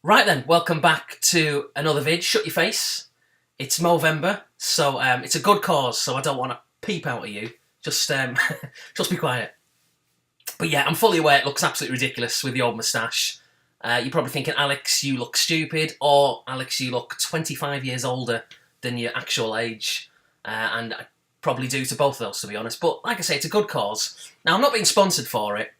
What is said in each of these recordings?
Right then, welcome back to another vid. Shut your face. It's Movember, so it's a good cause, so I don't want to peep out at you. Just just be quiet. But yeah, I'm fully aware it looks absolutely ridiculous with the old moustache. You're probably thinking, Alex, you look stupid, or Alex, you look 25 years older than your actual age. And I probably do to both of those, to be honest. But like I say, it's a good cause. Now, I'm not being sponsored for it,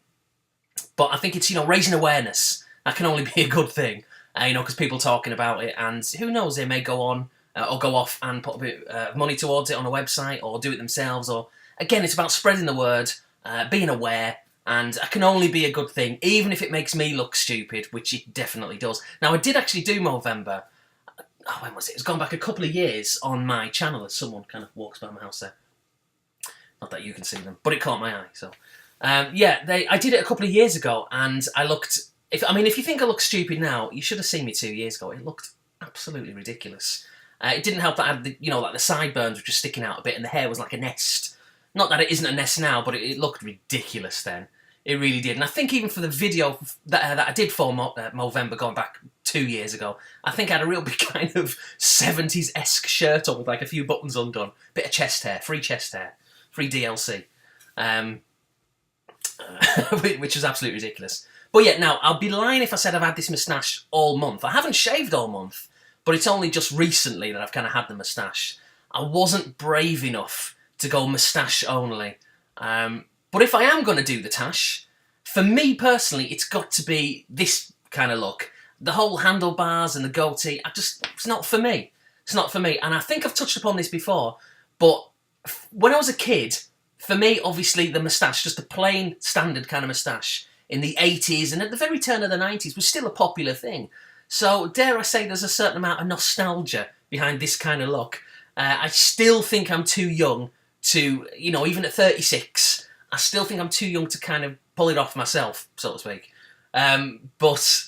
but I think it's, raising awareness. That can only be a good thing. Because people talking about it, and who knows, they may go on or go off and put a bit of money towards it on a website or do it themselves. Or again, it's about spreading the word, being aware, and that can only be a good thing, even if it makes me look stupid, which it definitely does. Now, I did actually do Movember. Oh, when was it? It's gone back a couple of years on my channel as someone kind of walks by my house there. Not that you can see them, but it caught my eye. So, I did it a couple of years ago, and I looked. If you think I look stupid now, you should have seen me 2 years ago. It looked absolutely ridiculous. It didn't help that I had the sideburns were just sticking out a bit, and the hair was like a nest. Not that it isn't a nest now, but it looked ridiculous then. It really did. And I think even for the video that I did for Movember going back 2 years ago, I think I had a real big kind of 70s-esque shirt on with like a few buttons undone, bit of chest hair, free DLC, which was absolutely ridiculous. But yeah, now, I'll be lying if I said I've had this moustache all month. I haven't shaved all month, but it's only just recently that I've kind of had the moustache. I wasn't brave enough to go moustache only. But if I am going to do the tash, for me personally, it's got to be this kind of look. The whole handlebars and the goatee, it's not for me. It's not for me. And I think I've touched upon this before, but when I was a kid, for me, obviously, the moustache, just a plain, standard kind of moustache, in the 80s and at the very turn of the 90s was still a popular thing. So, dare I say, there's a certain amount of nostalgia behind this kind of look. I still think I'm too young to, even at 36, I still think I'm too young to kind of pull it off myself, so to speak. But,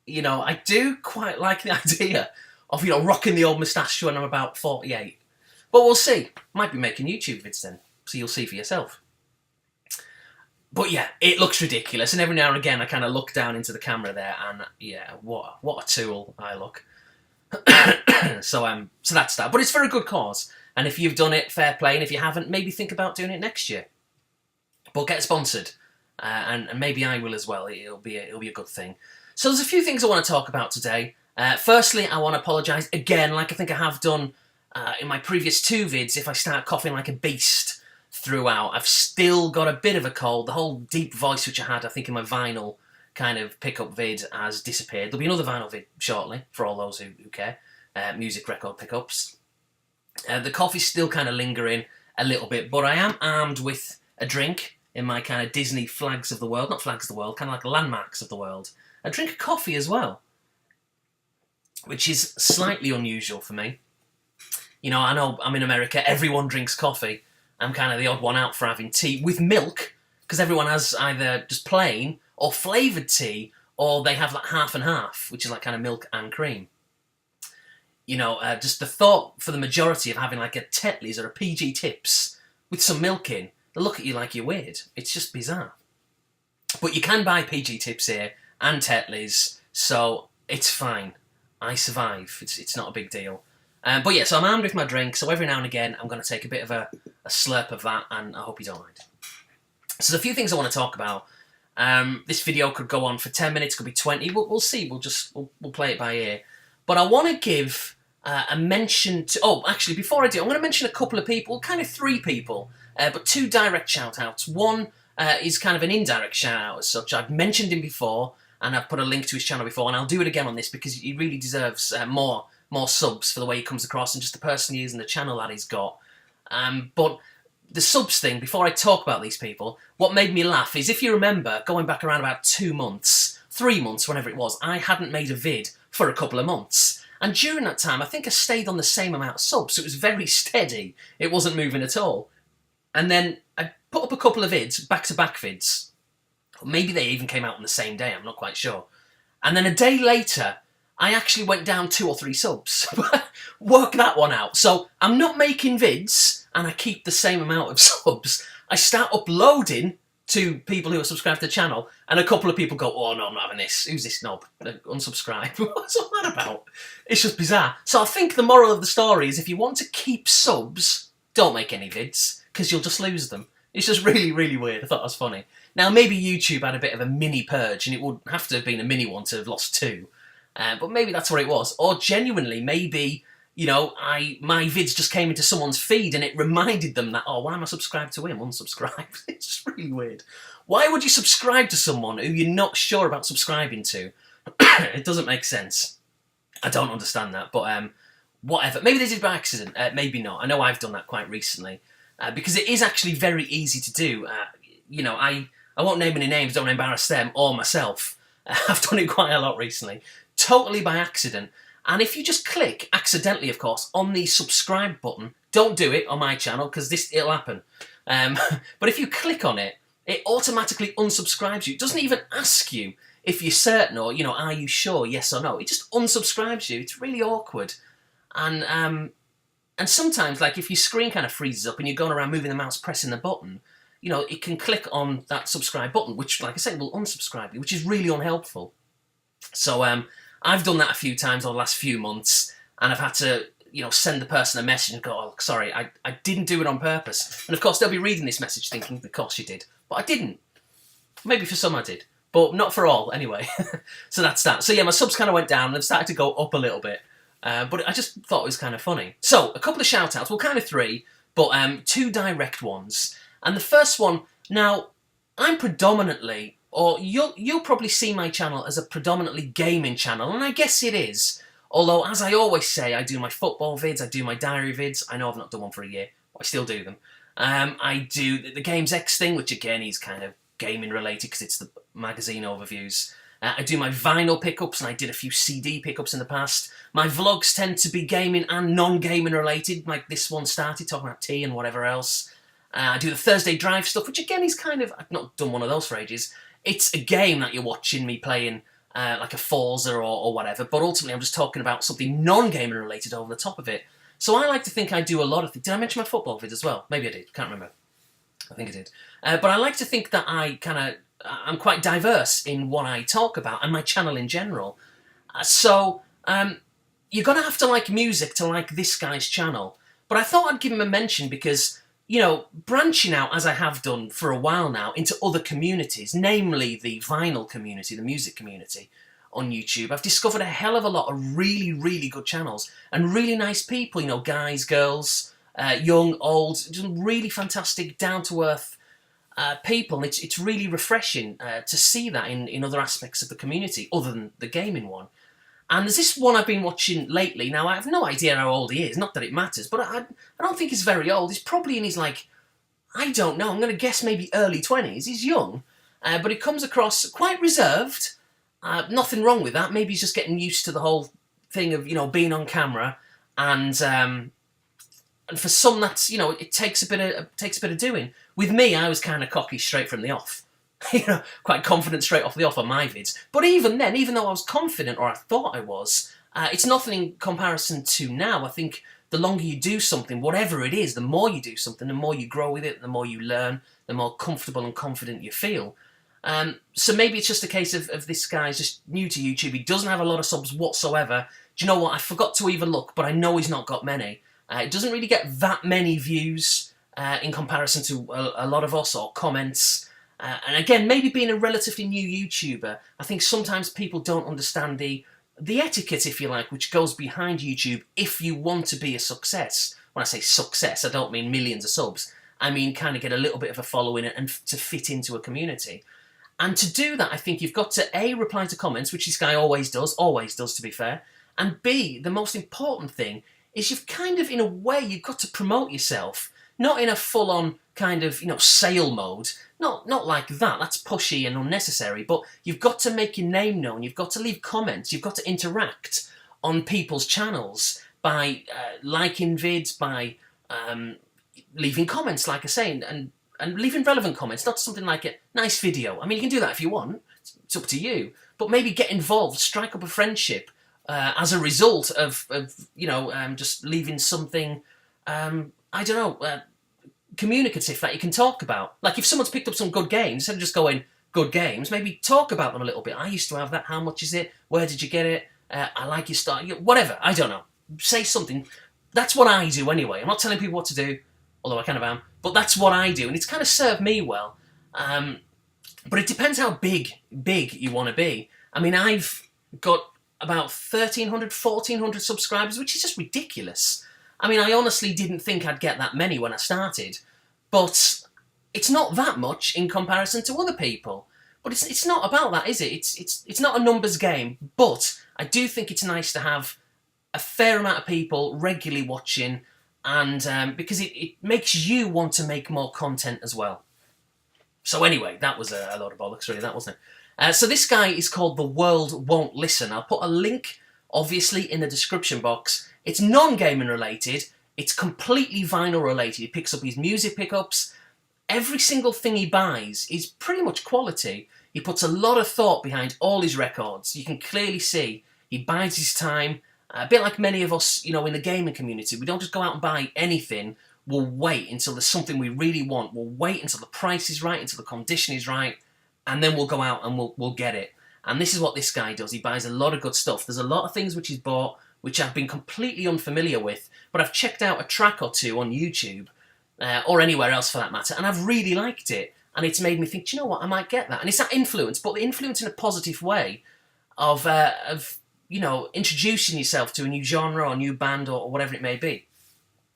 I do quite like the idea of, rocking the old moustache when I'm about 48. But we'll see. Might be making YouTube vids then, so you'll see for yourself. But yeah, it looks ridiculous, and every now and again I kind of look down into the camera there, and yeah, what a tool I look. So that's that. But it's for a good cause, and if you've done it, fair play, and if you haven't, maybe think about doing it next year. But get sponsored, and maybe I will as well. It'll be a good thing. So there's a few things I want to talk about today. Firstly, I want to apologise again, like I think I have done in my previous 2 vids, if I start coughing like a beast throughout. I've still got a bit of a cold. The whole deep voice which I had, I think, in my vinyl kind of pickup vid has disappeared. There'll be another vinyl vid shortly, for all those who care. Music record pickups. The coffee's still kind of lingering a little bit, but I am armed with a drink in my kind of Disney flags of the world. Not flags of the world, kind of like landmarks of the world. A drink of coffee as well, which is slightly unusual for me. I know I'm in America, everyone drinks coffee. I'm kind of the odd one out for having tea with milk, because everyone has either just plain or flavoured tea, or they have like half and half, which is like kind of milk and cream. Just the thought for the majority of having like a Tetley's or a PG Tips with some milk in, they look at you like you're weird. It's just bizarre. But you can buy PG Tips here and Tetley's, so it's fine. I survive. It's not a big deal. But yeah, so I'm armed with my drink, so every now and again I'm going to take a bit of a slurp of that, and I hope you don't mind. So there's a few things I want to talk about. This video could go on for 10 minutes, could be 20, we'll see, we'll play it by ear. But I want to give a mention to... Oh, actually, before I do, I'm going to mention a couple of people, kind of 3 people, but 2 direct shout-outs. One is kind of an indirect shout-out as such. I've mentioned him before, and I've put a link to his channel before, and I'll do it again on this because he really deserves more subs for the way he comes across and just the person he is and the channel that he's got. But the subs thing, before I talk about these people, what made me laugh is, if you remember, going back around about 2 months, 3 months, whenever it was, I hadn't made a vid for a couple of months. And during that time, I think I stayed on the same amount of subs, so it was very steady. It wasn't moving at all. And then I put up a couple of vids, back-to-back vids. Or maybe they even came out on the same day, I'm not quite sure. And then a day later, I actually went down 2 or 3 subs. Work that one out. So I'm not making vids, and I keep the same amount of subs. I start uploading to people who are subscribed to the channel, and a couple of people go, oh no, I'm not having this. Who's this knob? Unsubscribe. What's all that about? It's just bizarre. So I think the moral of the story is if you want to keep subs, don't make any vids, because you'll just lose them. It's just really, really weird. I thought that was funny. Now, maybe YouTube had a bit of a mini purge, and it would have to have been a mini one to have lost 2. But maybe that's what it was. Or genuinely, maybe, you know, my vids just came into someone's feed and it reminded them that, oh, why am I subscribed to him? Unsubscribe. It's just really weird. Why would you subscribe to someone who you're not sure about subscribing to? It doesn't make sense. I don't understand that, but whatever. Maybe they did by accident. Maybe not. I know I've done that quite recently. Because it is actually very easy to do. You know, I won't name any names, don't embarrass them or myself. I've done it quite a lot recently. Totally by accident. And if you just click, accidentally of course, on the subscribe button, don't do it on my channel because it'll happen. But if you click on it, it automatically unsubscribes you. It doesn't even ask you if you're certain or, you know, are you sure, yes or no. It just unsubscribes you. It's really awkward. And sometimes, like, if your screen kind of freezes up and you're going around moving the mouse, pressing the button, you know, it can click on that subscribe button, which, like I said, will unsubscribe you, which is really unhelpful. So I've done that a few times over the last few months, and I've had to, you know, send the person a message and go, oh, sorry, I didn't do it on purpose. And, of course, they'll be reading this message thinking, of course you did. But I didn't. Maybe for some I did, but not for all, anyway. So that's that. So, yeah, my subs kind of went down and they've started to go up a little bit. But I just thought it was kind of funny. So, a couple of shout-outs. Well, kind of 3, but 2 direct ones. And the first one, now, I'm predominantly, or you'll probably see my channel as a predominantly gaming channel, and I guess it is. Although, as I always say, I do my football vids, I do my diary vids. I know I've not done one for a year, but I still do them. I do the Games X thing, which again is kind of gaming related because it's the magazine overviews. I do my vinyl pickups, and I did a few CD pickups in the past. My vlogs tend to be gaming and non-gaming related, like this one started, talking about tea and whatever else. I do the Thursday Drive stuff, which again is kind of, I've not done one of those for ages. It's a game that you're watching me playing, like a Forza or whatever, but ultimately I'm just talking about something non-gaming related over the top of it. So I like to think I do a lot of things. Did I mention my football vid as well? Maybe I did, can't remember. I think I did. But I like to think that I'm quite diverse in what I talk about and my channel in general. So you're going to have to like music to like this guy's channel. But I thought I'd give him a mention because, you know, branching out as I have done for a while now into other communities, namely the vinyl community, the music community on YouTube, I've discovered a hell of a lot of really, really good channels and really nice people, you know, guys, girls, young, old, just really fantastic, down-to-earth people. And it's really refreshing to see that in other aspects of the community other than the gaming one. And there's this one I've been watching lately. Now, I have no idea how old he is, not that it matters, but I don't think he's very old. He's probably in his, like, I don't know, I'm going to guess maybe early 20s. He's young, but he comes across quite reserved. Nothing wrong with that. Maybe he's just getting used to the whole thing of, you know, being on camera. And for some, that's, you know, it takes a bit of doing. With me, I was kind of cocky straight from the off. You know, quite confident straight off the off on my vids. But even then, even though I was confident, or I thought I was, it's nothing in comparison to now. I think the longer you do something, whatever it is, the more you do something, the more you grow with it, the more you learn, the more comfortable and confident you feel. So maybe it's just a case of this guy's just new to YouTube. He doesn't have a lot of subs whatsoever. Do you know what? I forgot to even look, but I know he's not got many. It doesn't really get that many views in comparison to a lot of us, or comments. And again, maybe being a relatively new YouTuber, I think sometimes people don't understand the etiquette, if you like, which goes behind YouTube if you want to be a success. When I say success, I don't mean millions of subs. I mean kind of get a little bit of a following and to fit into a community. And to do that, I think you've got to A, reply to comments, which this guy always does to be fair, and B, the most important thing is you've kind of, in a way, you've got to promote yourself, not in a full-on kind of, you know, sale mode, not like that, that's pushy and unnecessary, but you've got to make your name known, you've got to leave comments, you've got to interact on people's channels by liking vids, by leaving comments, like I say, and leaving relevant comments, not something like a nice video. I mean, you can do that if you want, it's up to you, but maybe get involved, strike up a friendship as a result of you know, just leaving something, I don't know, communicative that you can talk about. Like if someone's picked up some good games, instead of just going, good games, maybe talk about them a little bit. I used to have that. How much is it? Where did you get it? I like your style. Whatever. I don't know. Say something. That's what I do anyway. I'm not telling people what to do, although I kind of am. But that's what I do, and it's kind of served me well. But it depends how big you want to be. I mean, I've got about 1,300, 1,400 subscribers, which is just ridiculous. I mean, I honestly didn't think I'd get that many when I started, but it's not that much in comparison to other people. But it's not about that, is it? It's not a numbers game, but I do think it's nice to have a fair amount of people regularly watching, and because it makes you want to make more content as well. So anyway, that was a load of bollocks, really, that wasn't it? So this guy is called The World Won't Listen. I'll put a link, obviously, in the description box. It's non-gaming related. It's completely vinyl related. He picks up his music pickups. Every single thing he buys is pretty much quality. He puts a lot of thought behind all his records. You can clearly see he bides his time. A bit like many of us, in the gaming community. We don't just go out and buy anything. We'll wait until there's something we really want. We'll wait until the price is right, until the condition is right, and then we'll go out and we'll get it. And this is what this guy does. He buys a lot of good stuff. There's a lot of things which he's bought which I've been completely unfamiliar with, but I've checked out a track or two on YouTube, or anywhere else for that matter, and I've really liked it. And it's made me think, do you know what, I might get that. And it's that influence, but the influence in a positive way of introducing yourself to a new genre or new band or whatever it may be.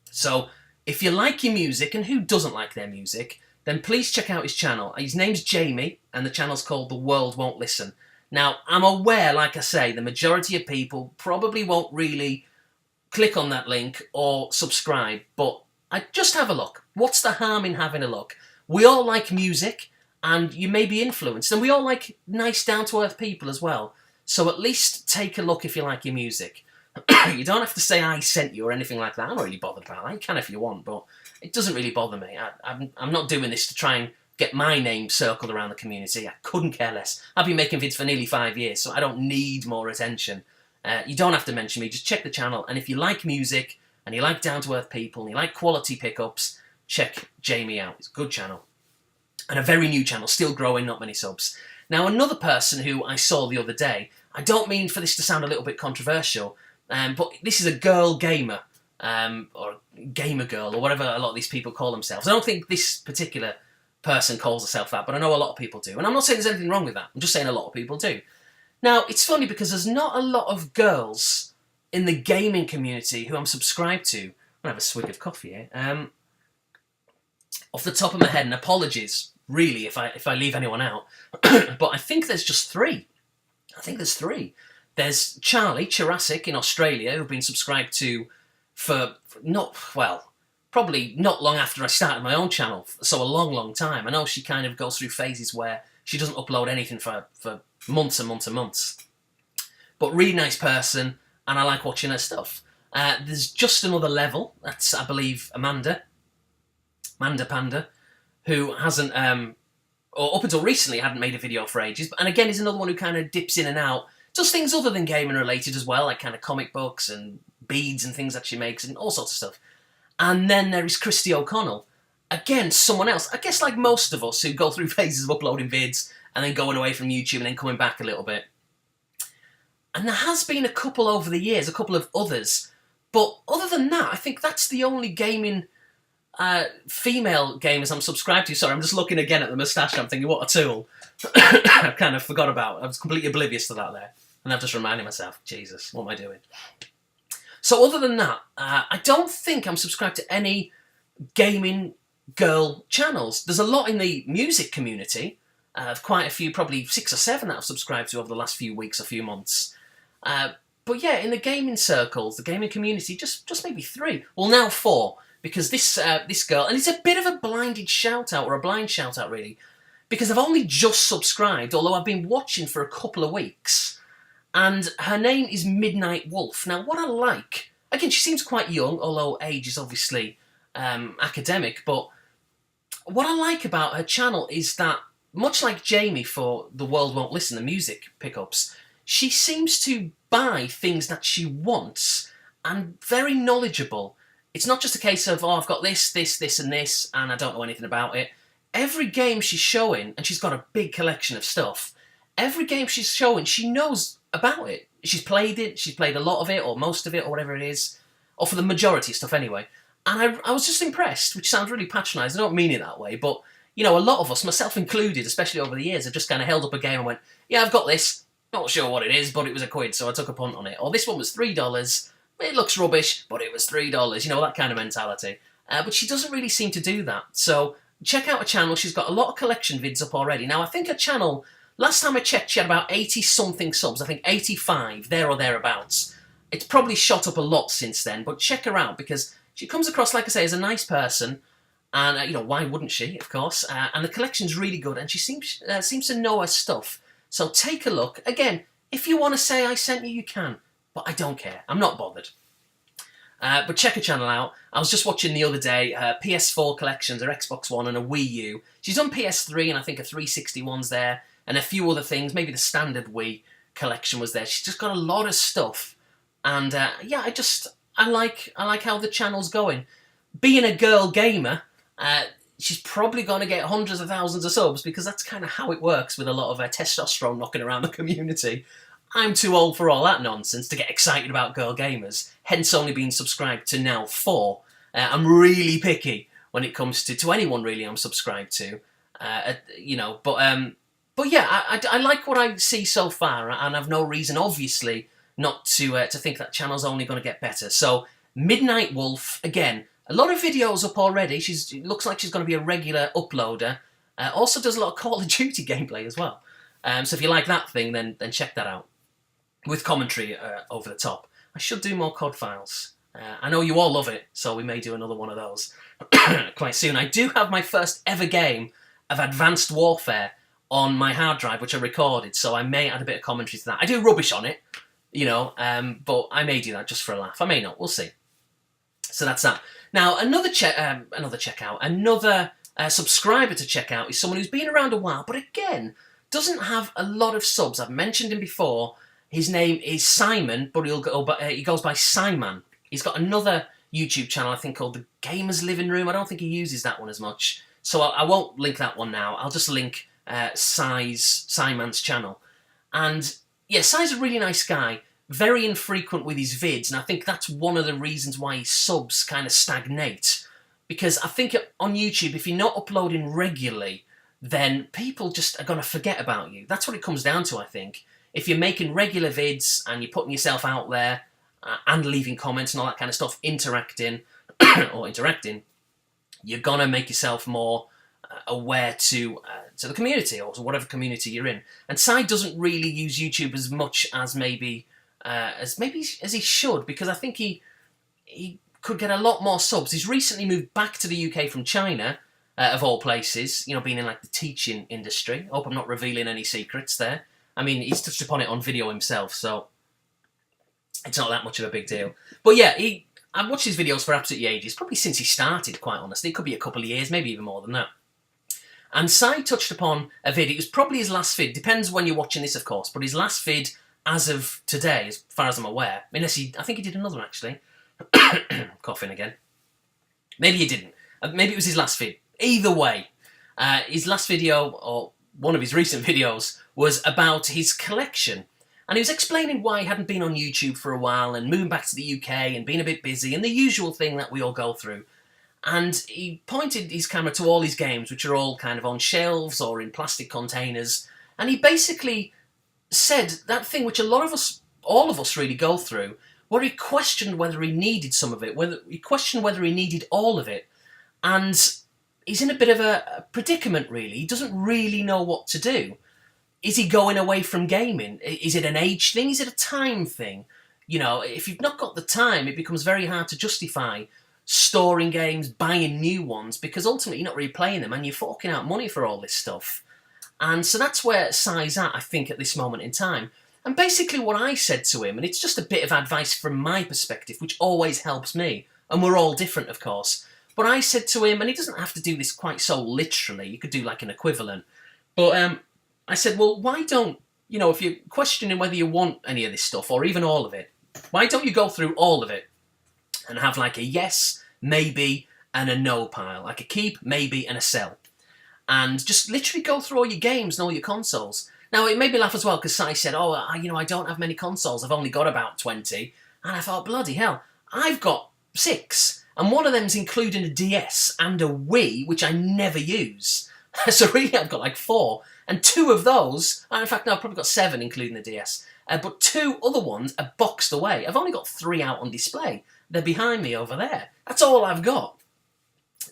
So if you like your music, and who doesn't like their music, then please check out his channel. His name's Jamie, and the channel's called The World Won't Listen. Now, I'm aware, like I say, the majority of people probably won't really click on that link or subscribe, but just have a look. What's the harm in having a look? We all like music, and you may be influenced, and we all like nice, down-to-earth people as well. So at least take a look if you like your music. You don't have to say I sent you or anything like that. I'm not really bothered about that. You can if you want, but it doesn't really bother me. I'm not doing this to try and get my name circled around the community. I couldn't care less. I've been making vids for nearly 5 years, so I don't need more attention. You don't have to mention me. Just check the channel, and if you like music, and you like down-to-earth people, and you like quality pickups, check Jamie out. It's a good channel. And a very new channel, still growing, not many subs. Now, another person who I saw the other day, I don't mean for this to sound a little bit controversial, but this is a girl gamer, or gamer girl, or whatever a lot of these people call themselves. I don't think this particular person calls herself that, but I know a lot of people do. And I'm not saying there's anything wrong with that. I'm just saying a lot of people do. Now, it's funny because there's not a lot of girls in the gaming community who I'm subscribed to. I'm going to have a swig of coffee here. Off the top of my head, and apologies, really, if I leave anyone out, but I think there's just 3. I think there's 3. There's Charlie, Jurassic in Australia, who've been subscribed to for probably not long after I started my own channel, so a long, long time. I know she kind of goes through phases where she doesn't upload anything for months and months and months. But really nice person, and I like watching her stuff. There's just another level, that's, I believe, Amanda Panda, who hasn't, or up until recently hadn't made a video for ages, and again is another one who kind of dips in and out, does things other than gaming related as well, like kind of comic books and beads and things that she makes and all sorts of stuff. And then there is Christy O'Connell. Again, someone else. I guess like most of us who go through phases of uploading vids and then going away from YouTube and then coming back a little bit. And there has been a couple over the years, a couple of others. But other than that, I think that's the only gaming female gamers I'm subscribed to. Sorry, I'm just looking again at the moustache. I'm thinking, what a tool. I kind of forgot about. I was completely oblivious to that there. And I've just reminded myself, Jesus, what am I doing? So other than that, I don't think I'm subscribed to any gaming girl channels. There's a lot in the music community. Quite a few, probably 6 or 7 that I've subscribed to over the last few weeks or few months. But yeah, in the gaming circles, the gaming community, just maybe 3. Well, now 4, because this girl, and it's a bit of a blinded shout-out, or a blind shout-out, really, because I've only just subscribed, although I've been watching for a couple of weeks. And her name is MidnightWolf. Now, what I like, again, she seems quite young, although age is obviously academic, but what I like about her channel is that, much like Jamie for The World Won't Listen, the music pickups, she seems to buy things that she wants, and very knowledgeable it's not just a case of, oh, I've got this, and this, and I don't know anything about it. Every game she's showing, and she's got a big collection of stuff, every game she's showing, she knows about it. She's played it, she's played a lot of it, or most of it, or whatever it is. Or for the majority of stuff anyway. And I was just impressed, which sounds really patronised. I don't mean it that way, but, you know, a lot of us, myself included, especially over the years, have just kind of held up a game and went, yeah, I've got this. Not sure what it is, but it was £1, so I took a punt on it. Or this one was $3. It looks rubbish, but it was $3. You know, that kind of mentality. But she doesn't really seem to do that. So check out her channel. She's got a lot of collection vids up already. Now, I think her channel, last time I checked, she had about 80-something subs. I think 85, there or thereabouts. It's probably shot up a lot since then, but check her out because she comes across, like I say, as a nice person. And, you know, why wouldn't she, of course? And the collection's really good, and she seems to know her stuff. So take a look. Again, if you want to say I sent you, you can. But I don't care. I'm not bothered. But check her channel out. I was just watching the other day her PS4 collections, her Xbox One and a Wii U. She's on PS3 and I think a 360 one's there. And a few other things. Maybe the standard Wii collection was there. She's just got a lot of stuff. And yeah, I like how the channel's going. Being a girl gamer, she's probably going to get hundreds of thousands of subs because that's kind of how it works with a lot of testosterone knocking around the community. I'm too old for all that nonsense to get excited about girl gamers, hence only being subscribed to now 4. I'm really picky when it comes to anyone really I'm subscribed to, you know. But yeah, I like what I see so far, and I've no reason, obviously, not to think that channel's only going to get better. So MidnightWolf, again, a lot of videos up already. It looks like she's going to be a regular uploader. Also does a lot of Call of Duty gameplay as well. So if you like that thing, then check that out. With commentary over the top. I should do more COD files. I know you all love it, so we may do another one of those quite soon. I do have my first ever game of Advanced Warfare on my hard drive, which I recorded, so I may add a bit of commentary to that. I do rubbish on it, you know, but I may do that just for a laugh. I may not. We'll see. So that's that. Now, another subscriber to check out is someone who's been around a while, but again, doesn't have a lot of subs. I've mentioned him before. His name is Psiman, but he goes by Psiman. He's got another YouTube channel, I think, called The Gamer's Living Room. I don't think he uses that one as much, so I won't link that one now. I'll just link Psiman's channel. And yeah, Si's a really nice guy, very infrequent with his vids, and I think that's one of the reasons why his subs kind of stagnate. Because I think on YouTube, if you're not uploading regularly, then people just are going to forget about you. That's what it comes down to, I think. If you're making regular vids and you're putting yourself out there and leaving comments and all that kind of stuff, interacting, you're going to make yourself more aware to the community or to whatever community you're in. And Sai doesn't really use YouTube as much as maybe as he should, because I think he could get a lot more subs. He's recently moved back to the UK from China, of all places, you know, being in like the teaching industry. I hope I'm not revealing any secrets there. I mean, he's touched upon it on video himself, so it's not that much of a big deal. But yeah, I've watched his videos for absolutely ages, probably since he started, quite honestly. It could be a couple of years, maybe even more than that. And Sai touched upon a vid. It was probably his last vid. Depends when you're watching this, of course, but his last vid as of today, as far as I'm aware. Unless I think he did another, actually. Coughing again. Maybe he didn't. Maybe it was his last vid. Either way, his last video, or one of his recent videos, was about his collection. And he was explaining why he hadn't been on YouTube for a while and moving back to the UK and being a bit busy and the usual thing that we all go through. And he pointed his camera to all his games, which are all kind of on shelves or in plastic containers. And he basically said that thing which all of us really go through, where he questioned whether he needed some of it, whether he needed all of it. And he's in a bit of a predicament, really. He doesn't really know what to do. Is he going away from gaming? Is it an age thing? Is it a time thing? You know, if you've not got the time, it becomes very hard to justify storing games, buying new ones, because ultimately you're not really playing them and you're forking out money for all this stuff. And so that's where Sai's at, I think, at this moment in time. And basically what I said to him, and it's just a bit of advice from my perspective, which always helps me, and we're all different, of course, but I said to him, and he doesn't have to do this quite so literally, you could do like an equivalent, but I said, well, why don't, you know, if you're questioning whether you want any of this stuff, or even all of it, why don't you go through all of it and have like a yes maybe, and a no pile. Like a keep, maybe, and a sell. And just literally go through all your games and all your consoles. Now, it made me laugh as well, because Si said, I don't have many consoles. I've only got about 20. And I thought, bloody hell, I've got 6. And one of them's including a DS and a Wii, which I never use. So really, I've got like 4. And 2 of those, in fact, no, I've probably got 7, including the DS. But 2 other ones are boxed away. I've only got 3 out on display. They're behind me over there. That's all I've got.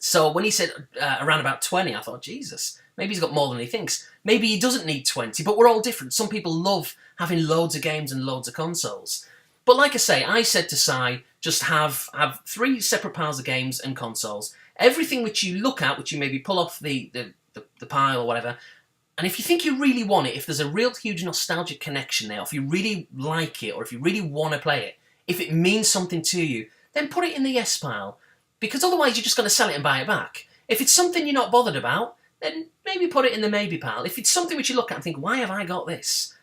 So when he said around about 20, I thought, Jesus, maybe he's got more than he thinks. Maybe he doesn't need 20, but we're all different. Some people love having loads of games and loads of consoles. But like I say, I said to Si, just have 3 separate piles of games and consoles. Everything which you look at, which you maybe pull off the pile or whatever, and if you think you really want it, if there's a real huge nostalgic connection there, or if you really like it, or if you really want to play it, if it means something to you, then put it in the yes pile. Because otherwise you're just going to sell it and buy it back. If it's something you're not bothered about, then maybe put it in the maybe pile. If it's something which you look at and think, why have I got this?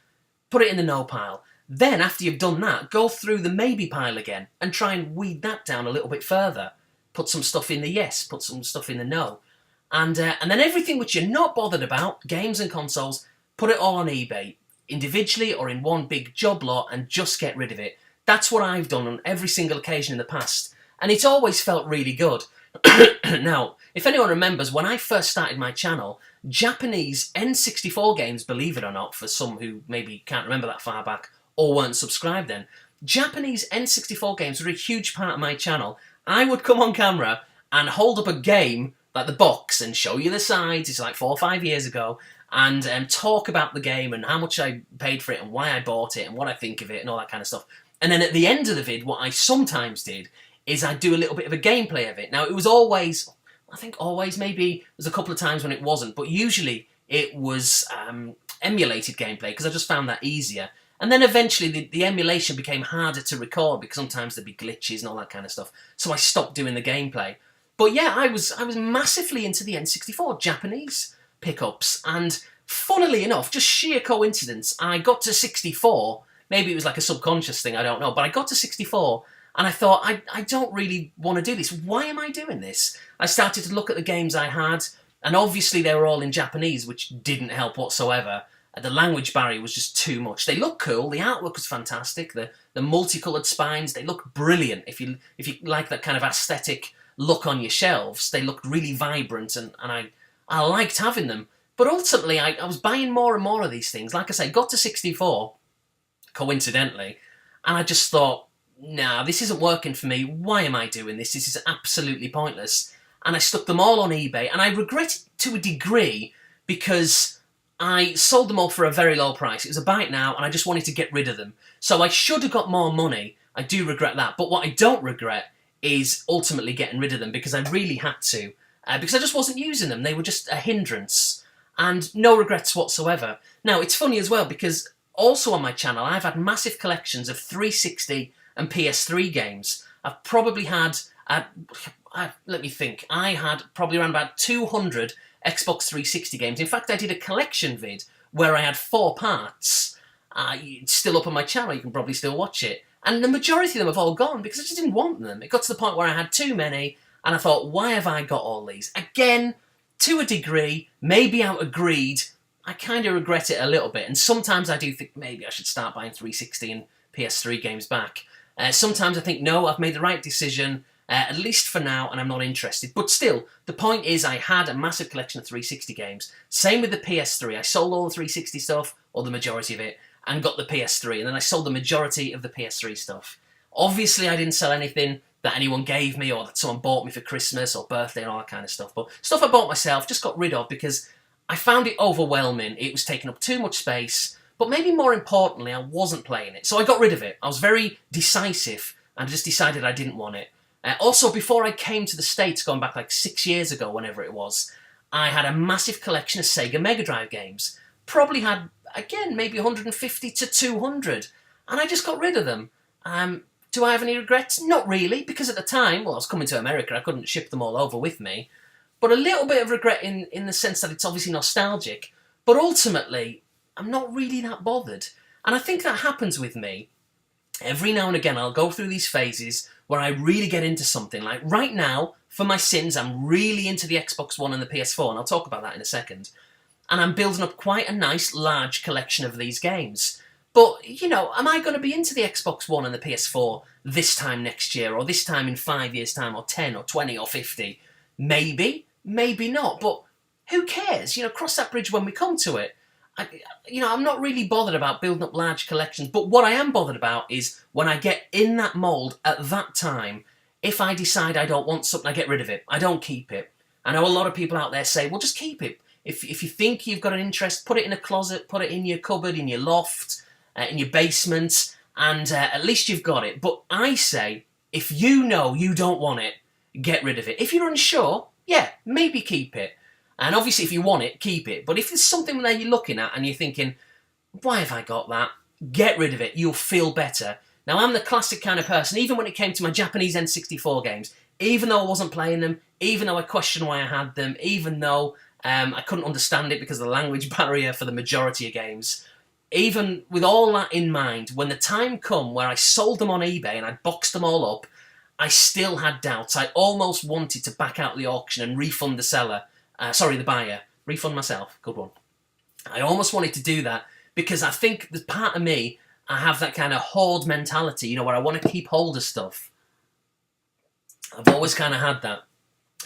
Put it in the no pile. Then, after you've done that, go through the maybe pile again and try and weed that down a little bit further. Put some stuff in the yes, put some stuff in the no. And then everything which you're not bothered about, games and consoles, put it all on eBay, individually or in one big job lot, and just get rid of it. That's what I've done on every single occasion in the past. And it's always felt really good. Now, if anyone remembers, when I first started my channel, Japanese N64 games, believe it or not, for some who maybe can't remember that far back or weren't subscribed then, Japanese N64 games were a huge part of my channel. I would come on camera and hold up a game, like the box, and show you the sides, it's like 4 or 5 years ago, and talk about the game and how much I paid for it and why I bought it and what I think of it and all that kind of stuff. And then at the end of the vid, what I sometimes did is I'd do a little bit of a gameplay of it. Now, it was always, I think always, maybe there's a couple of times when it wasn't, but usually it was emulated gameplay, because I just found that easier. And then eventually the emulation became harder to record, because sometimes there'd be glitches and all that kind of stuff. So I stopped doing the gameplay. But yeah, I was massively into the N64 Japanese pickups, and funnily enough, just sheer coincidence, I got to 64, maybe it was like a subconscious thing, I don't know, but I got to 64, and I thought, I don't really want to do this. Why am I doing this? I started to look at the games I had, and obviously they were all in Japanese, which didn't help whatsoever. The language barrier was just too much. They look cool, the artwork was fantastic, the multicoloured spines, they look brilliant. If you like that kind of aesthetic look on your shelves, they looked really vibrant, and I liked having them. But ultimately, I was buying more and more of these things. Like I say, got to 64, coincidentally, and I just thought, nah, this isn't working for me. Why am I doing this? This is absolutely pointless. And I stuck them all on eBay, and I regret it to a degree, because I sold them all for a very low price. It was a buy it now, and I just wanted to get rid of them. So I should have got more money. I do regret that. But what I don't regret is ultimately getting rid of them, because I really had to. Because I just wasn't using them. They were just a hindrance. And no regrets whatsoever. Now, it's funny as well, because also on my channel, I've had massive collections of 360 and PS3 games. I've probably had, let me think, I had probably around about 200 Xbox 360 games. In fact, I did a collection vid where I had 4 parts. It's still up on my channel, you can probably still watch it. And the majority of them have all gone because I just didn't want them. It got to the point where I had too many, and I thought, why have I got all these? Again, to a degree, maybe out of greed, I kind of regret it a little bit. And sometimes I do think maybe I should start buying 360 and PS3 games back. Sometimes I think, no, I've made the right decision, at least for now, and I'm not interested. But still, the point is I had a massive collection of 360 games. Same with the PS3. I sold all the 360 stuff, or the majority of it, and got the PS3. And then I sold the majority of the PS3 stuff. Obviously, I didn't sell anything that anyone gave me, or that someone bought me for Christmas or birthday and all that kind of stuff. But stuff I bought myself, just got rid of, because I found it overwhelming. It was taking up too much space. But maybe more importantly, I wasn't playing it. So I got rid of it. I was very decisive and just decided I didn't want it. Also, before I came to the States, going back like 6 years ago, whenever it was, I had a massive collection of Sega Mega Drive games. Probably had, again, maybe 150 to 200. And I just got rid of them. Do I have any regrets? Not really, because at the time, well, I was coming to America, I couldn't ship them all over with me. But a little bit of regret in the sense that it's obviously nostalgic. But ultimately, I'm not really that bothered. And I think that happens with me. Every now and again, I'll go through these phases where I really get into something. Like right now, for my sins, I'm really into the Xbox One and the PS4, and I'll talk about that in a second. And I'm building up quite a nice, large collection of these games. But, you know, am I going to be into the Xbox One and the PS4 this time next year, or this time in 5 years' time, or 10, or 20, or 50? Maybe, maybe not, but who cares? You know, cross that bridge when we come to it. I'm not really bothered about building up large collections, but what I am bothered about is when I get in that mould at that time, if I decide I don't want something, I get rid of it. I don't keep it. I know a lot of people out there say, well, just keep it. If you think you've got an interest, put it in a closet, put it in your cupboard, in your loft, in your basement, and at least you've got it. But I say, if you know you don't want it, get rid of it. If you're unsure, yeah, maybe keep it. And obviously if you want it, keep it. But if there's something there you're looking at and you're thinking, why have I got that? Get rid of it. You'll feel better. Now, I'm the classic kind of person, even when it came to my Japanese N64 games, even though I wasn't playing them, even though I questioned why I had them, even though I couldn't understand it because of the language barrier for the majority of games, even with all that in mind, when the time come where I sold them on eBay and I boxed them all up, I still had doubts. I almost wanted to back out the auction and refund the seller. The buyer. Refund myself. Good one. I almost wanted to do that because I think there's part of me, I have that kind of hoard mentality, you know, where I want to keep hold of stuff. I've always kind of had that.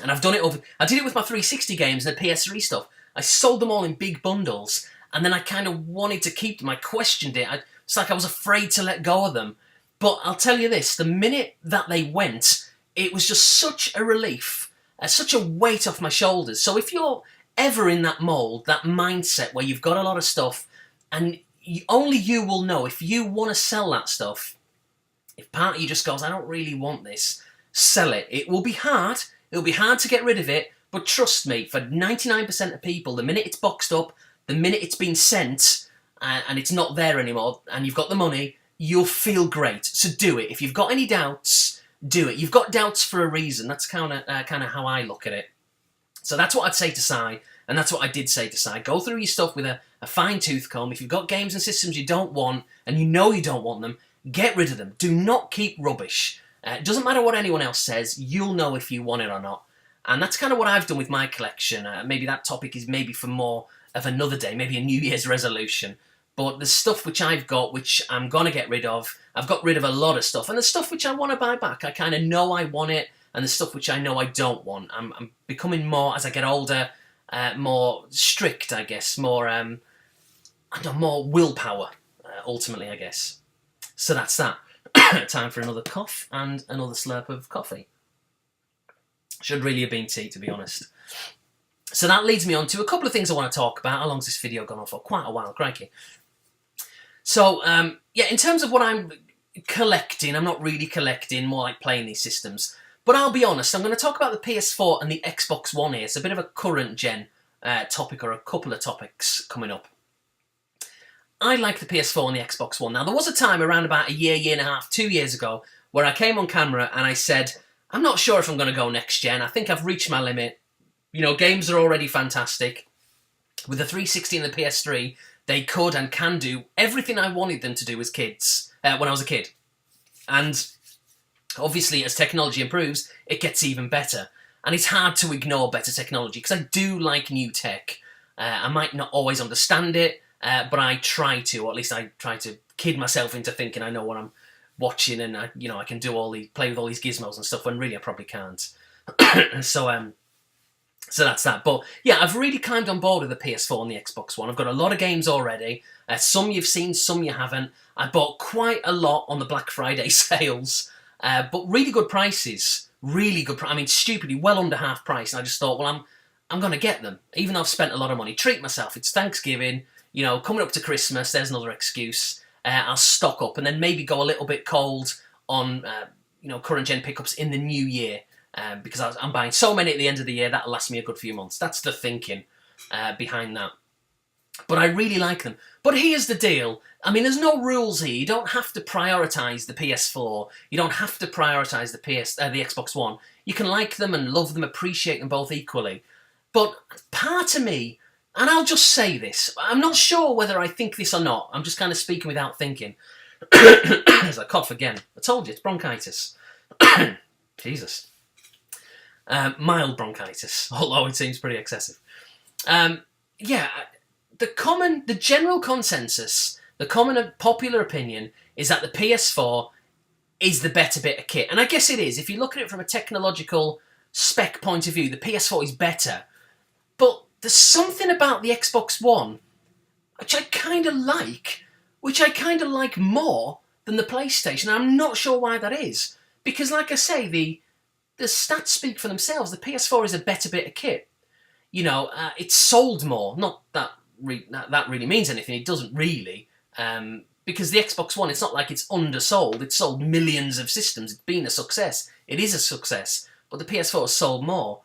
And I've done it I did it with my 360 games and the PS3 stuff. I sold them all in big bundles and then I kind of wanted to keep them. I questioned it. It's like I was afraid to let go of them. But I'll tell you this, the minute that they went, it was just such a relief. Such a weight off my shoulders. So if you're ever in that mould, that mindset where you've got a lot of stuff and only you will know if you want to sell that stuff, if part of you just goes, I don't really want this, sell it. It will be hard. It'll be hard to get rid of it. But trust me, for 99% of people, the minute it's boxed up, the minute it's been sent and it's not there anymore and you've got the money, you'll feel great. So do it. If you've got any doubts, do it. You've got doubts for a reason. That's kind of how I look at it. So that's what I'd say to Si, and that's what I did say to Si. Go through your stuff with a fine-tooth comb. If you've got games and systems you don't want, and you know you don't want them, get rid of them. Do not keep rubbish. It doesn't matter what anyone else says. You'll know if you want it or not. And that's kind of what I've done with my collection. Maybe that topic is maybe for more of another day, maybe a New Year's resolution. But the stuff which I've got, which I'm going to get rid of, I've got rid of a lot of stuff. And the stuff which I want to buy back, I kind of know I want it. And the stuff which I know I don't want. I'm becoming more, as I get older, more strict, I guess. More willpower, ultimately, I guess. So that's that. Time for another cough and another slurp of coffee. Should really have been tea, to be honest. So that leads me on to a couple of things I want to talk about. How long's this video gone on for? Quite a while, crikey. So, in terms of what I'm collecting, I'm not really collecting, more like playing these systems. But I'll be honest, I'm going to talk about the PS4 and the Xbox One here. It's a bit of a current gen topic, or a couple of topics coming up. I like the PS4 and the Xbox One. Now, there was a time around about a year and a half, 2 years ago, where I came on camera and I said, I'm not sure if I'm going to go next gen. I think I've reached my limit. You know, games are already fantastic. With the 360 and the PS3, they could and can do everything I wanted them to do as kids, when I was a kid. And obviously, as technology improves, it gets even better. And it's hard to ignore better technology, because I do like new tech. I might not always understand it, but I try to, or at least I try to kid myself into thinking I know what I'm watching, and I can do play with all these gizmos and stuff, when really I probably can't. So that's that. But yeah, I've really climbed on board with the PS4 and the Xbox One. I've got a lot of games already. Some you've seen, some you haven't. I bought quite a lot on the Black Friday sales, but really good prices. Really good. I mean, stupidly well under half price. And I just thought, well, I'm going to get them, even though I've spent a lot of money. Treat myself. It's Thanksgiving. You know, coming up to Christmas. There's another excuse. I'll stock up and then maybe go a little bit cold on current gen pickups in the new year. Because I'm buying so many at the end of the year, that'll last me a good few months. That's the thinking behind that. But I really like them. But here's the deal. I mean, there's no rules here. You don't have to prioritise the PS4. You don't have to prioritise the Xbox One. You can like them and love them, appreciate them both equally. But part of me, and I'll just say this, I'm not sure whether I think this or not. I'm just kind of speaking without thinking. As I cough again. I told you, it's bronchitis. Jesus. Mild bronchitis, although it seems pretty excessive. Yeah, the general consensus, the common popular opinion is that the PS4 is the better bit of kit. And I guess it is. If you look at it from a technological spec point of view, the PS4 is better. But there's something about the Xbox One which I kind of like more than the PlayStation. I'm not sure why that is. Because like I say, the stats speak for themselves. The PS4 is a better bit of kit. You know, it's sold more. Not that that really means anything. It doesn't really. Because the Xbox One, it's not like it's undersold. It's sold millions of systems. It's been a success. It is a success. But the PS4 has sold more.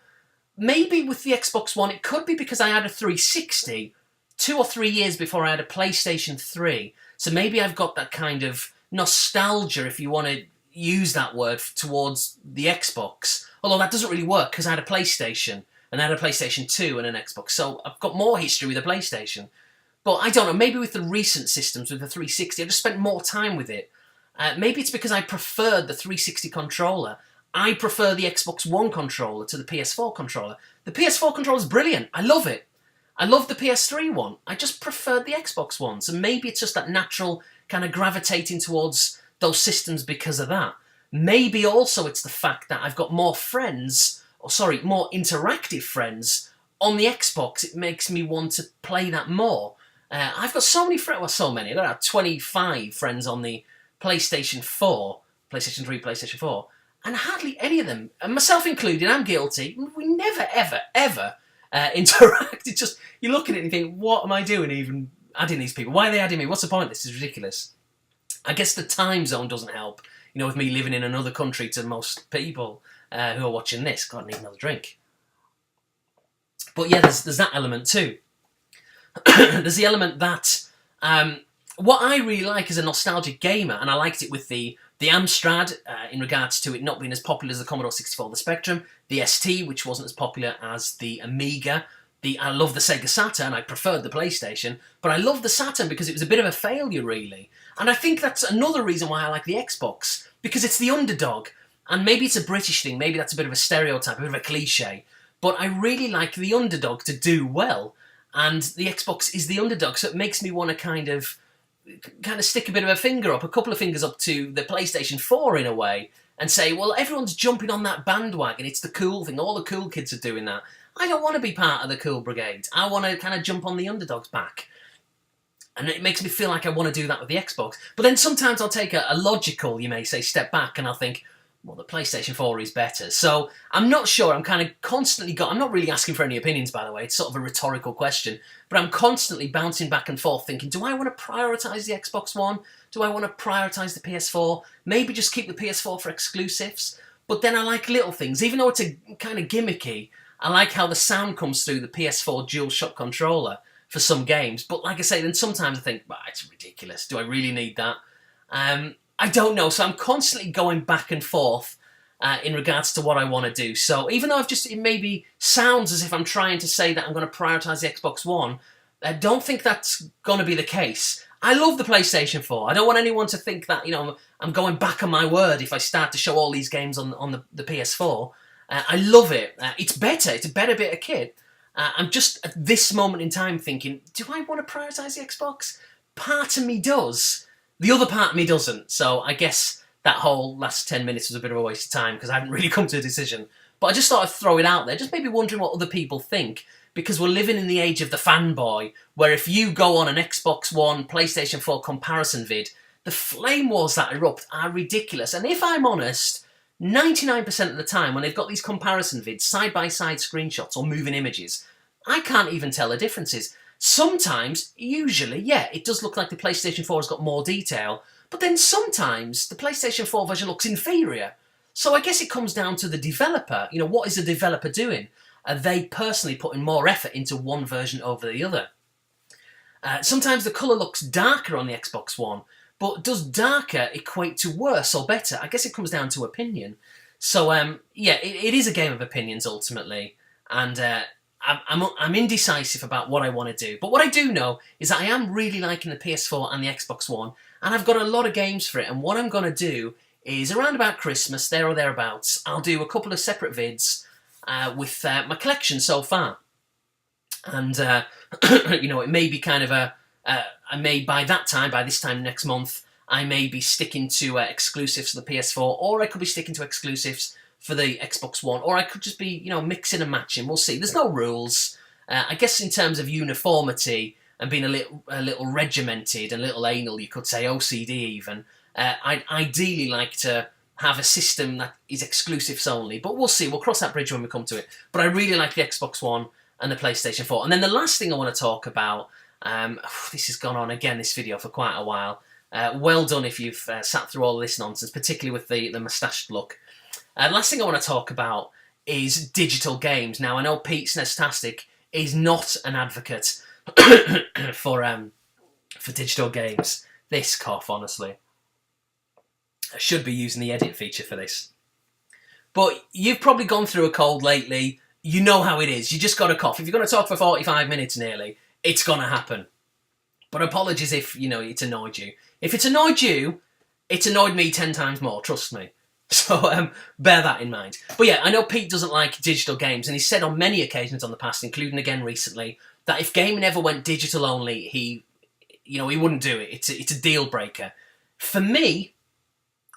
Maybe with the Xbox One, it could be because I had a 360 2 or 3 years before I had a PlayStation 3. So maybe I've got that kind of nostalgia, if you want to use that word, towards the Xbox. Although that doesn't really work because I had a PlayStation, and I had a PlayStation 2 and an Xbox. So I've got more history with a PlayStation. But I don't know, maybe with the recent systems, with the 360, I just spent more time with it. Maybe it's because I preferred the 360 controller. I prefer the Xbox One controller to the PS4 controller. The PS4 controller is brilliant. I love it. I love the PS3 one. I just preferred the Xbox one. So maybe it's just that natural kind of gravitating towards those systems because of that. Maybe also it's the fact that I've got more friends, more interactive friends on the Xbox. It makes me want to play that more. I've got so many friends, I've got about 25 friends on the PlayStation 4, PlayStation 3, PlayStation 4, and hardly any of them, and myself included, I'm guilty, we never, ever interact. It's just, you look at it and you think, what am I doing even adding these people? Why are they adding me? What's the point? This is ridiculous. I guess the time zone doesn't help, you know, with me living in another country to most people who are watching this. God, I need another drink. But yeah, there's that element too. There's the element that what I really like as a nostalgic gamer, and I liked it with the Amstrad in regards to it not being as popular as the Commodore 64, the Spectrum, the ST, which wasn't as popular as the Amiga. I love the Sega Saturn. I preferred the PlayStation, but I love the Saturn because it was a bit of a failure, really. And I think that's another reason why I like the Xbox, because it's the underdog. And maybe it's a British thing, maybe that's a bit of a stereotype, a bit of a cliche, but I really like the underdog to do well. And the Xbox is the underdog, so it makes me want to kind of stick a bit of a finger up, a couple of fingers up to the PlayStation 4 in a way, and say, well, everyone's jumping on that bandwagon, it's the cool thing, all the cool kids are doing that. I don't want to be part of the cool brigade. I want to kind of jump on the underdog's back. And it makes me feel like I want to do that with the Xbox. But then sometimes I'll take a logical, you may say, step back, and I'll think, well, the PlayStation 4 is better. So I'm not sure. I'm kind of constantly I'm not really asking for any opinions, by the way. It's sort of a rhetorical question. But I'm constantly bouncing back and forth thinking, do I want to prioritise the Xbox One? Do I want to prioritise the PS4? Maybe just keep the PS4 for exclusives. But then I like little things. Even though it's a kind of gimmicky, I like how the sound comes through the PS4 DualShock controller for some games. But like I say, then sometimes I think, it's ridiculous. Do I really need that? I don't know, so I'm constantly going back and forth in regards to what I want to do. So even though it maybe sounds as if I'm trying to say that I'm going to prioritise the Xbox One, I don't think that's going to be the case. I love the PlayStation 4. I don't want anyone to think that, you know, I'm going back on my word if I start to show all these games on the PS4. I love it. It's better. It's a better bit of kit. I'm just at this moment in time thinking, do I want to prioritise the Xbox? Part of me does. The other part of me doesn't, so I guess that whole last 10 minutes was a bit of a waste of time because I haven't really come to a decision. But I just thought I'd throw it out there, just maybe wondering what other people think, because we're living in the age of the fanboy, where if you go on an Xbox One, PlayStation 4 comparison vid, the flame wars that erupt are ridiculous. And if I'm honest, 99% of the time when they've got these comparison vids, side-by-side screenshots or moving images, I can't even tell the differences. Sometimes, usually, yeah, it does look like the PlayStation 4 has got more detail, but then sometimes the PlayStation 4 version looks inferior. So I guess it comes down to the developer. You know, what is the developer doing? Are they personally putting more effort into one version over the other? Sometimes the colour looks darker on the Xbox One, but does darker equate to worse or better? I guess it comes down to opinion. So, yeah, it is a game of opinions ultimately, and I'm indecisive about what I want to do. But what I do know is that I am really liking the PS4 and the Xbox One, and I've got a lot of games for it, and what I'm going to do is around about Christmas, there or thereabouts, I'll do a couple of separate vids with my collection so far. And, you know, it may be kind of I may, by this time next month, I may be sticking to exclusives for the PS4, or I could be sticking to exclusives for the Xbox One, or I could just be, you know, mixing and matching. We'll see. There's no rules. I guess in terms of uniformity and being a little regimented and a little anal, you could say OCD even, I'd ideally like to have a system that is exclusives only, but we'll see. We'll cross that bridge when we come to it. But I really like the Xbox One and the PlayStation 4. And then the last thing I want to talk about, this has gone on again, this video, for quite a while. Well done if you've sat through all this nonsense, particularly with the moustached look. Last thing I want to talk about is digital games. Now, I know Pete Snestastic is not an advocate for digital games. This cough, honestly. I should be using the edit feature for this. But you've probably gone through a cold lately. You know how it is. You just got a cough. If you're going to talk for 45 minutes nearly, it's going to happen. But apologies if, you know, it's annoyed you. If it's annoyed you, it's annoyed me 10 times more, trust me. So bear that in mind. But yeah, I know Pete doesn't like digital games, and he's said on many occasions on the past, including again recently, that if gaming ever went digital only, he wouldn't do it. It's a deal breaker. For me,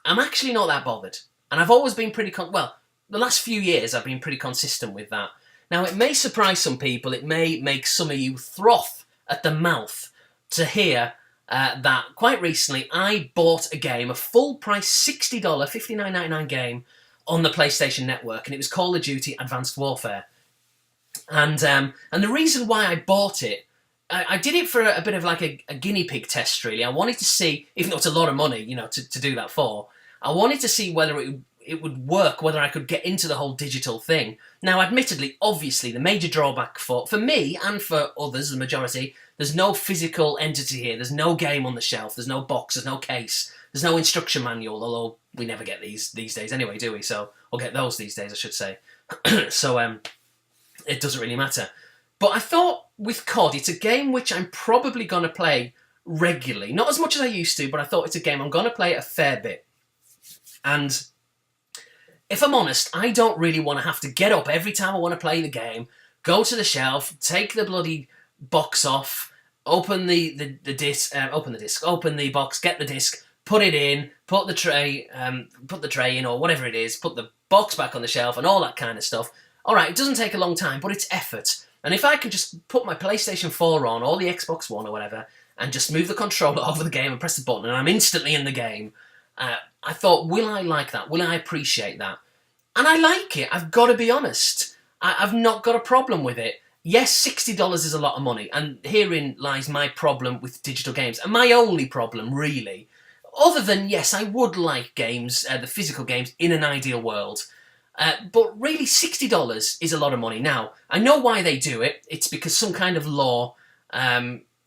I'm actually not that bothered. And I've always been pretty... the last few years I've been pretty consistent with that. Now, it may surprise some people. It may make some of you froth at the mouth to hear that quite recently I bought a game, a full-price $60, $59.99 game on the PlayStation Network, and it was Call of Duty Advanced Warfare. And the reason why I bought it, I did it for a bit of like a guinea pig test, really. I wanted to see, even though it's a lot of money, you know, to do that for, I wanted to see whether it would work, whether I could get into the whole digital thing. Now, admittedly, obviously, the major drawback for me and for others, the majority, there's no physical entity here. There's no game on the shelf. There's no box. There's no case. There's no instruction manual, although we never get these days anyway, do we? So, or get those these days, I should say. So, it doesn't really matter. But I thought with COD, it's a game which I'm probably going to play regularly. Not as much as I used to, but I thought it's a game I'm going to play a fair bit. And if I'm honest, I don't really want to have to get up every time I want to play the game, go to the shelf, take the bloody box off, open the box, get the disc, put it in, put the tray in, or whatever it is, put the box back on the shelf and all that kind of stuff. All right, it doesn't take a long time, but it's effort. And if I can just put my PlayStation 4 on, or the Xbox One or whatever, and just move the controller over the game and press the button, and I'm instantly in the game, I thought, will I like that? Will I appreciate that? And I like it, I've got to be honest. I've not got a problem with it. Yes, $60 is a lot of money, and herein lies my problem with digital games, and my only problem, really. Other than, yes, I would like games, the physical games, in an ideal world. But really, $60 is a lot of money. Now, I know why they do it. It's because some kind of law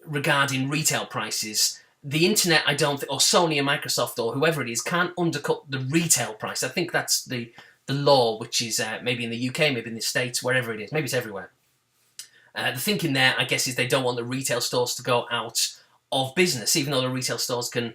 regarding retail prices. The internet, I don't think, or Sony and Microsoft or whoever it is, can't undercut the retail price. I think that's the law, which is maybe in the UK, maybe in the States, wherever it is. Maybe it's everywhere. The thinking there, I guess, is they don't want the retail stores to go out of business, even though the retail stores can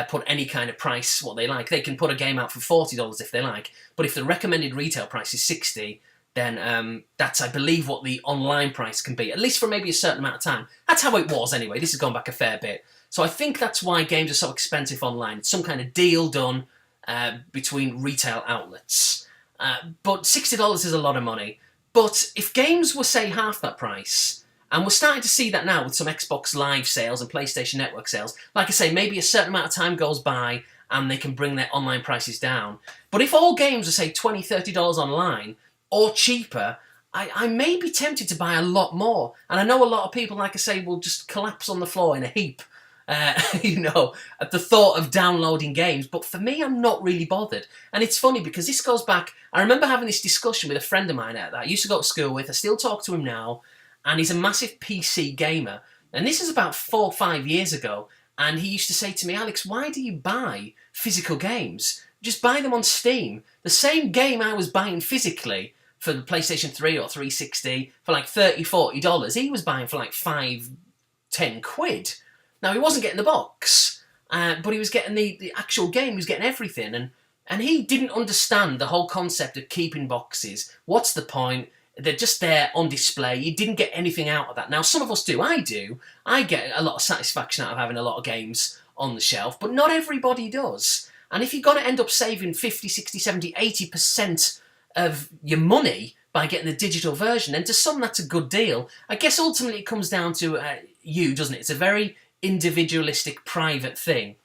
put any kind of price what they like. They can put a game out for $40 if they like, but if the recommended retail price is $60, then that's, I believe, what the online price can be, at least for maybe a certain amount of time. That's how it was anyway. This has gone back a fair bit. So I think that's why games are so expensive online. It's some kind of deal done between retail outlets. But $60 is a lot of money. But if games were, say, half that price, and we're starting to see that now with some Xbox Live sales and PlayStation Network sales, like I say, maybe a certain amount of time goes by and they can bring their online prices down. But if all games are, say, $20, $30 online, or cheaper, I may be tempted to buy a lot more. And I know a lot of people, like I say, will just collapse on the floor in a heap, you know, at the thought of downloading games. But for me, I'm not really bothered. And it's funny because this goes back... I remember having this discussion with a friend of mine that I used to go to school with. I still talk to him now. And he's a massive PC gamer. And this is about 4 or 5 years ago. And he used to say to me, Alex, why do you buy physical games? Just buy them on Steam. The same game I was buying physically for the PlayStation 3 or 360 for like $30, $40, he was buying for like 5, 10 quid. Now, he wasn't getting the box, but he was getting the actual game. He was getting everything. And And he didn't understand the whole concept of keeping boxes. What's the point? They're just there on display. You didn't get anything out of that. Now, some of us do. I do. I get a lot of satisfaction out of having a lot of games on the shelf, but not everybody does. And if you're going to end up saving 50, 60, 70, 80% of your money by getting the digital version, then to some that's a good deal. I guess ultimately it comes down to you, doesn't it? It's a very individualistic, private thing.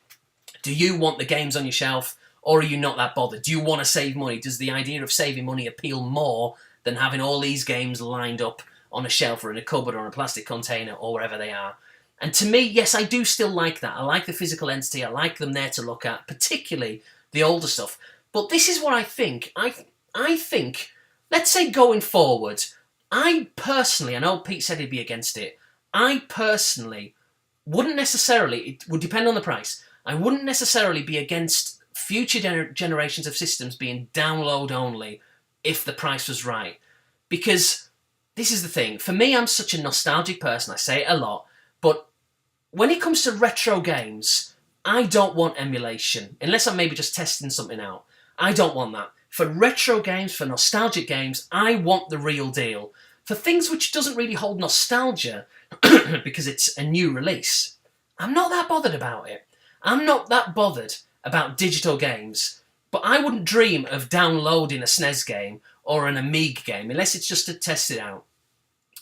Do you want the games on your shelf, or are you not that bothered? Do you want to save money? Does the idea of saving money appeal more than having all these games lined up on a shelf or in a cupboard or in a plastic container or wherever they are? And to me, yes, I do still like that. I like the physical entity. I like them there to look at, particularly the older stuff. But this is what I think. I think, let's say going forward, I personally, I know Pete said he'd be against it, I personally wouldn't necessarily, it would depend on the price, I wouldn't necessarily be against future generations of systems being download only if the price was right. Because this is the thing, for me, I'm such a nostalgic person, I say it a lot, but when it comes to retro games, I don't want emulation, unless I'm maybe just testing something out. I don't want that. For retro games, for nostalgic games, I want the real deal. For things which doesn't really hold nostalgia, because it's a new release, I'm not that bothered about it. I'm not that bothered about digital games, but I wouldn't dream of downloading a SNES game or an Amiga game, unless it's just to test it out.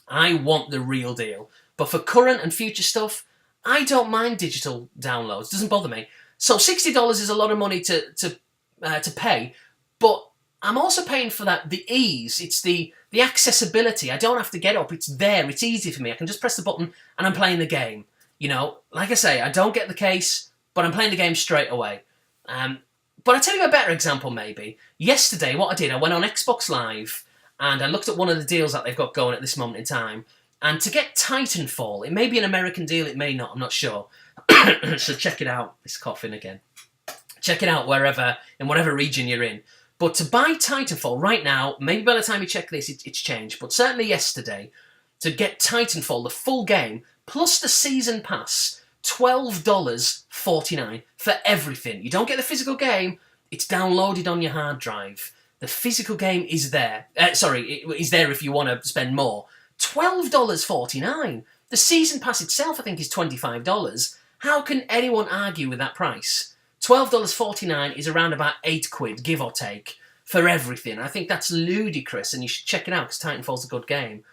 I want the real deal. But for current and future stuff, I don't mind digital downloads. Doesn't bother me. So $60 is a lot of money to pay, but I'm also paying for that the ease. It's the accessibility. I don't have to get up. It's there. It's easy for me. I can just press the button and I'm playing the game. You know, like I say, I don't get the case, but I'm playing the game straight away. But I'll tell you a better example maybe. Yesterday, what I did, I went on Xbox Live and I looked at one of the deals that they've got going at this moment in time. And to get Titanfall, it may be an American deal, it may not, I'm not sure. So check it out. It's coughing again. Check it out wherever, in whatever region you're in. But to buy Titanfall right now, maybe by the time you check this, it's changed, but certainly yesterday, to get Titanfall, the full game, plus the season pass, $12.49 for everything. You don't get the physical game, it's downloaded on your hard drive. The physical game is there. Is there if you want to spend more. $12.49. The season pass itself, I think, is $25. How can anyone argue with that price? $12.49 is around about £8, give or take, for everything. I think that's ludicrous, and you should check it out because Titanfall's a good game.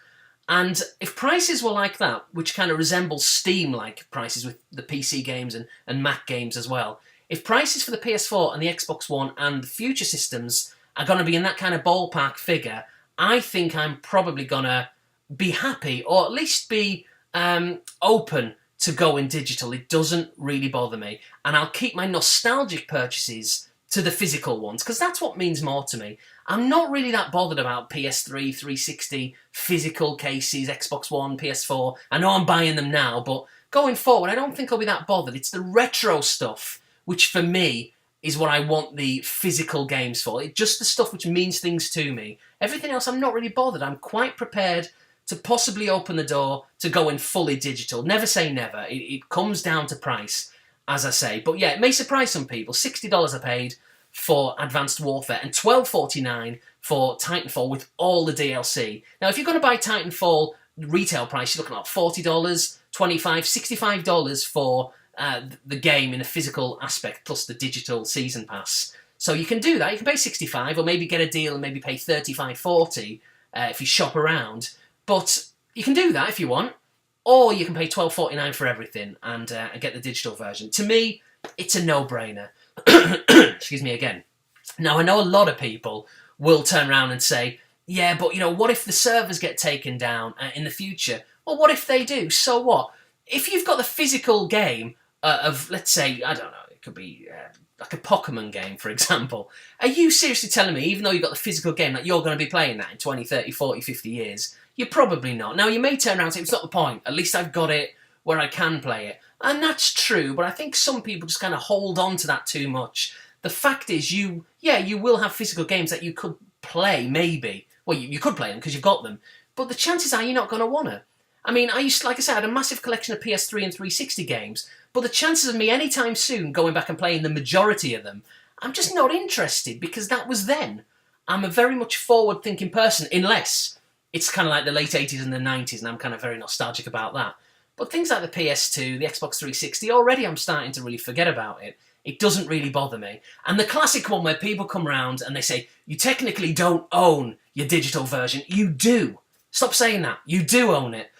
And if prices were like that, which kind of resembles Steam-like prices with the PC games and Mac games as well, if prices for the PS4 and the Xbox One and the future systems are going to be in that kind of ballpark figure, I think I'm probably going to be happy, or at least be open to going digital. It doesn't really bother me. And I'll keep my nostalgic purchases to the physical ones, because that's what means more to me. I'm not really that bothered about PS3, 360, physical cases, Xbox One, PS4. I know I'm buying them now, but going forward, I don't think I'll be that bothered. It's the retro stuff, which for me is what I want the physical games for. It's just the stuff which means things to me. Everything else, I'm not really bothered. I'm quite prepared to possibly open the door to going fully digital. Never say never. It comes down to price, as I say. But yeah, it may surprise some people. $60 I paid for Advanced Warfare and $12.49 for Titanfall with all the DLC. Now, if you're going to buy Titanfall retail price, you're looking at $40, $25, $65 for the game in a physical aspect, plus the digital season pass. So you can do that. You can pay $65 or maybe get a deal and maybe pay $35, $40 if you shop around. But you can do that if you want, or you can pay $12.49 for everything and get the digital version. To me, it's a no-brainer. Excuse me again. Now, I know a lot of people will turn around and say, yeah, but, you know, what if the servers get taken down in the future? Well, what if they do? So what? If you've got the physical game of, let's say, I don't know, it could be like a Pokemon game, for example. Are you seriously telling me, even though you've got the physical game, that you're going to be playing that in 20, 30, 40, 50 years? You're probably not. Now, you may turn around and say, it's not the point. At least I've got it where I can play it. And that's true, but I think some people just kind of hold on to that too much. The fact is, you will have physical games that you could play, maybe. Well, you could play them because you've got them. But the chances are you're not going to want to. I mean, like I said, I had a massive collection of PS3 and 360 games, but the chances of me anytime soon going back and playing the majority of them, I'm just not interested because that was then. I'm a very much forward-thinking person, unless it's kind of like the late 80s and the 90s, and I'm kind of very nostalgic about that. But things like the PS2, the Xbox 360, already I'm starting to really forget about it. It doesn't really bother me. And the classic one where people come around and they say, you technically don't own your digital version. You do. Stop saying that. You do own it.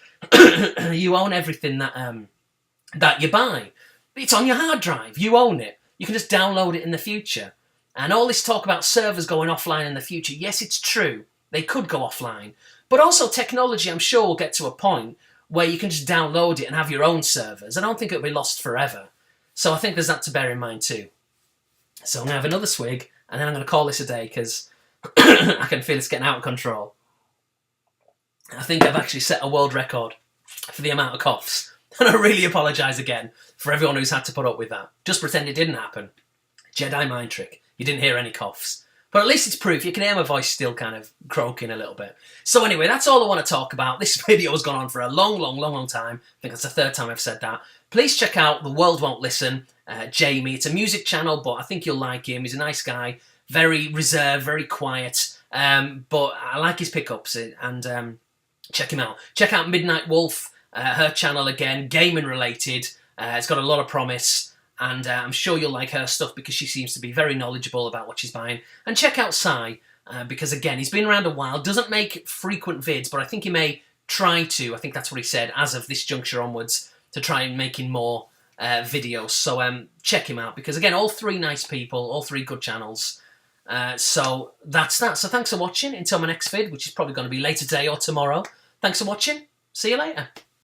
You own everything that you buy. It's on your hard drive. You own it. You can just download it in the future. And all this talk about servers going offline in the future, yes, it's true. They could go offline. But also technology, I'm sure, will get to a point where you can just download it and have your own servers. I don't think it'll be lost forever. So I think there's that to bear in mind too. So I'm going to have another swig, and then I'm going to call this a day, because I can feel it's getting out of control. I think I've actually set a world record for the amount of coughs. And I really apologise again for everyone who's had to put up with that. Just pretend it didn't happen. Jedi mind trick. You didn't hear any coughs. But at least it's proof. You can hear my voice still kind of croaking a little bit. So anyway, that's all I want to talk about. This video has gone on for a long time. I think that's the third time I've said that. Please check out The World Won't Listen, Jamie. It's a music channel, but I think you'll like him. He's a nice guy. Very reserved, very quiet. But I like his pickups, and check him out. Check out MidnightWolf, her channel again, gaming related. It's got a lot of promise. And I'm sure you'll like her stuff because she seems to be very knowledgeable about what she's buying. And check out Psy, because again, he's been around a while, doesn't make frequent vids, but I think he may try to, I think that's what he said, as of this juncture onwards, to try and making more videos. So check him out, because again, all three nice people, all three good channels. So that's that. So thanks for watching. Until my next vid, which is probably going to be later today or tomorrow. Thanks for watching. See you later.